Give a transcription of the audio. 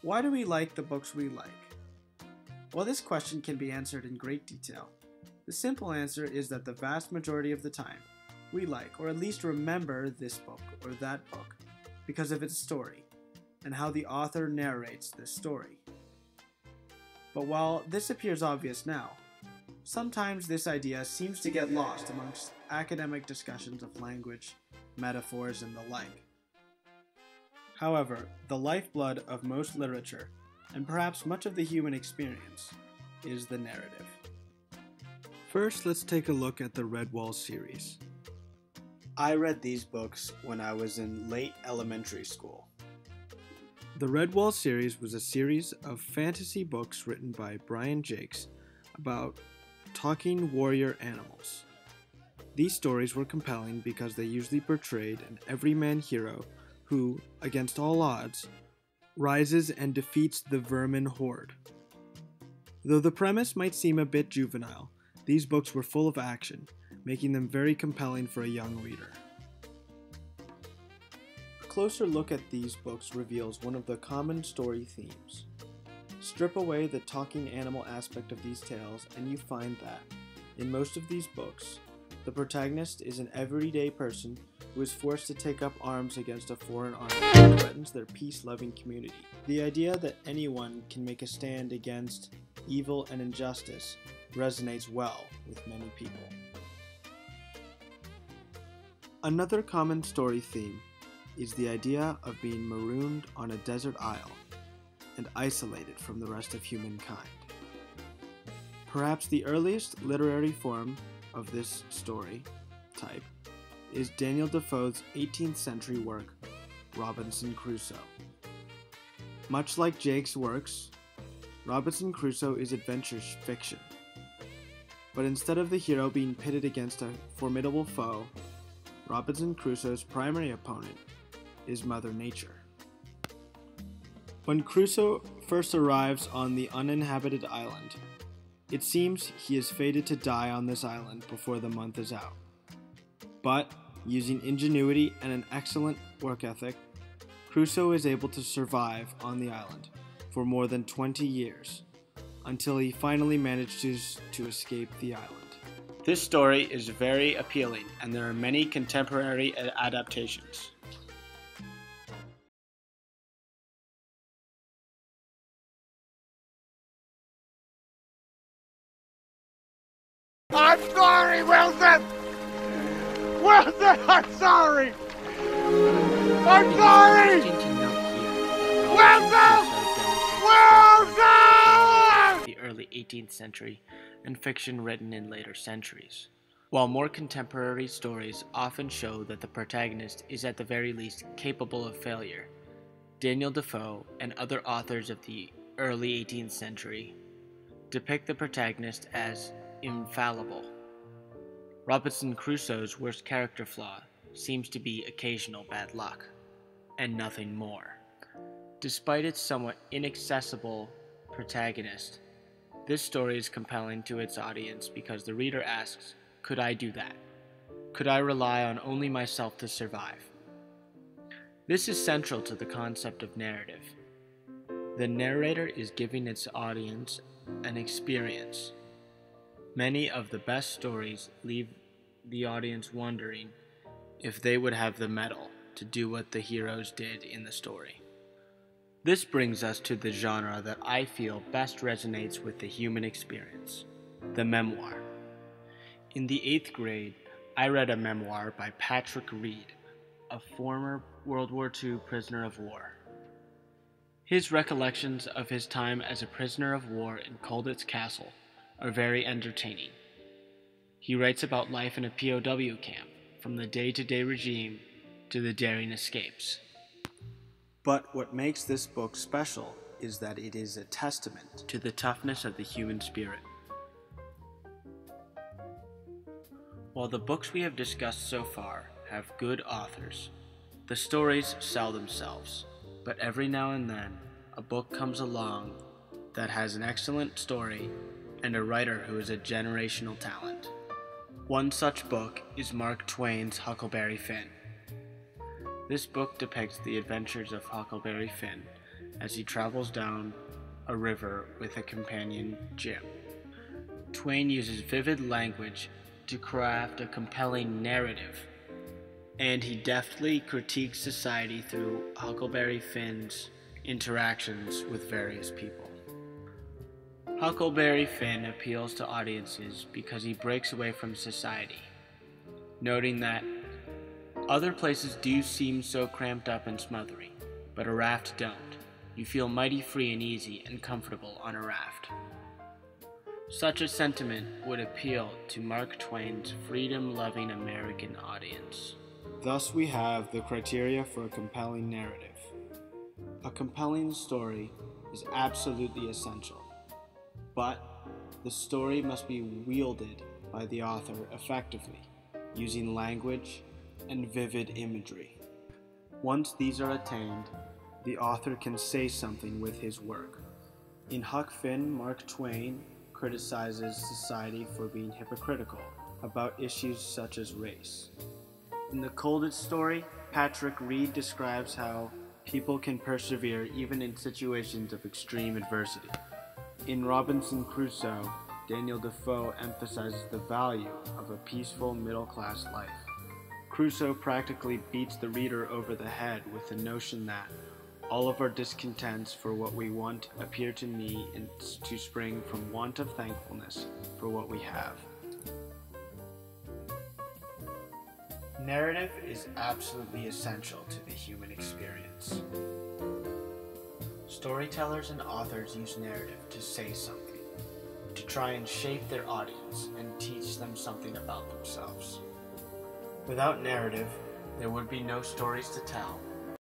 Why do we like the books we like? Well, this question can be answered in great detail. The simple answer is that the vast majority of the time, we like, or at least remember, this book or that book because of its story and how the author narrates this story. But while this appears obvious now, sometimes this idea seems to get lost amongst academic discussions of language, metaphors, and the like. However, the lifeblood of most literature, and perhaps much of the human experience, is the narrative. First, let's take a look at the Redwall series. I read these books when I was in late elementary school. The Redwall series was a series of fantasy books written by Brian Jakes about talking warrior animals. These stories were compelling because they usually portrayed an everyman hero who, against all odds, rises and defeats the vermin horde. Though the premise might seem a bit juvenile, these books were full of action, making them very compelling for a young reader. A closer look at these books reveals one of the common story themes. Strip away the talking animal aspect of these tales and you find that, in most of these books, the protagonist is an everyday person who is forced to take up arms against a foreign army that threatens their peace-loving community. The idea that anyone can make a stand against evil and injustice resonates well with many people. Another common story theme is the idea of being marooned on a desert isle and isolated from the rest of humankind. Perhaps the earliest literary form of this story type is Daniel Defoe's 18th century work, Robinson Crusoe. Much like Jake's works, Robinson Crusoe is adventure fiction. But instead of the hero being pitted against a formidable foe, Robinson Crusoe's primary opponent is Mother Nature. When Crusoe first arrives on the uninhabited island, it seems he is fated to die on this island before the month is out. But, using ingenuity and an excellent work ethic, Crusoe is able to survive on the island for more than 20 years, until he finally manages to escape the island. This story is very appealing, and there are many contemporary adaptations. I'm sorry, Wilson! Wilson, I'm sorry! I'm sorry! Wilson! Wilson! The early 18th century and fiction written in later centuries. While more contemporary stories often show that the protagonist is at the very least capable of failure, Daniel Defoe and other authors of the early 18th century depict the protagonist as infallible. Robinson Crusoe's worst character flaw seems to be occasional bad luck, and nothing more. Despite its somewhat inaccessible protagonist, this story is compelling to its audience because the reader asks, could I do that? Could I rely on only myself to survive? This is central to the concept of narrative. The narrator is giving its audience an experience. Many of the best stories leave the audience wondering if they would have the mettle to do what the heroes did in the story. This brings us to the genre that I feel best resonates with the human experience, the memoir. In the 8th grade, I read a memoir by Patrick Reed, a former World War II prisoner of war. His recollections of his time as a prisoner of war in Colditz Castle are very entertaining. He writes about life in a POW camp, from the day-to-day regime to the daring escapes. But what makes this book special is that it is a testament to the toughness of the human spirit. While the books we have discussed so far have good authors, the stories sell themselves. But every now and then, a book comes along that has an excellent story and a writer who is a generational talent. One such book is Mark Twain's Huckleberry Finn. This book depicts the adventures of Huckleberry Finn as he travels down a river with a companion, Jim. Twain uses vivid language to craft a compelling narrative, and he deftly critiques society through Huckleberry Finn's interactions with various people. Huckleberry Finn appeals to audiences because he breaks away from society, noting that other places do seem so cramped up and smothery, but a raft don't. You feel mighty free and easy and comfortable on a raft. Such a sentiment would appeal to Mark Twain's freedom-loving American audience. Thus we have the criteria for a compelling narrative. A compelling story is absolutely essential, but the story must be wielded by the author effectively, using language and vivid imagery. Once these are attained, the author can say something with his work. In Huck Finn, Mark Twain criticizes society for being hypocritical about issues such as race. In The Coldest Story, Patrick Reed describes how people can persevere even in situations of extreme adversity. In Robinson Crusoe, Daniel Defoe emphasizes the value of a peaceful middle-class life. Crusoe practically beats the reader over the head with the notion that all of our discontents for what we want appear to me to spring from want of thankfulness for what we have. Narrative is absolutely essential to the human experience. Storytellers and authors use narrative to say something, to try and shape their audience and teach them something about themselves. Without narrative, there would be no stories to tell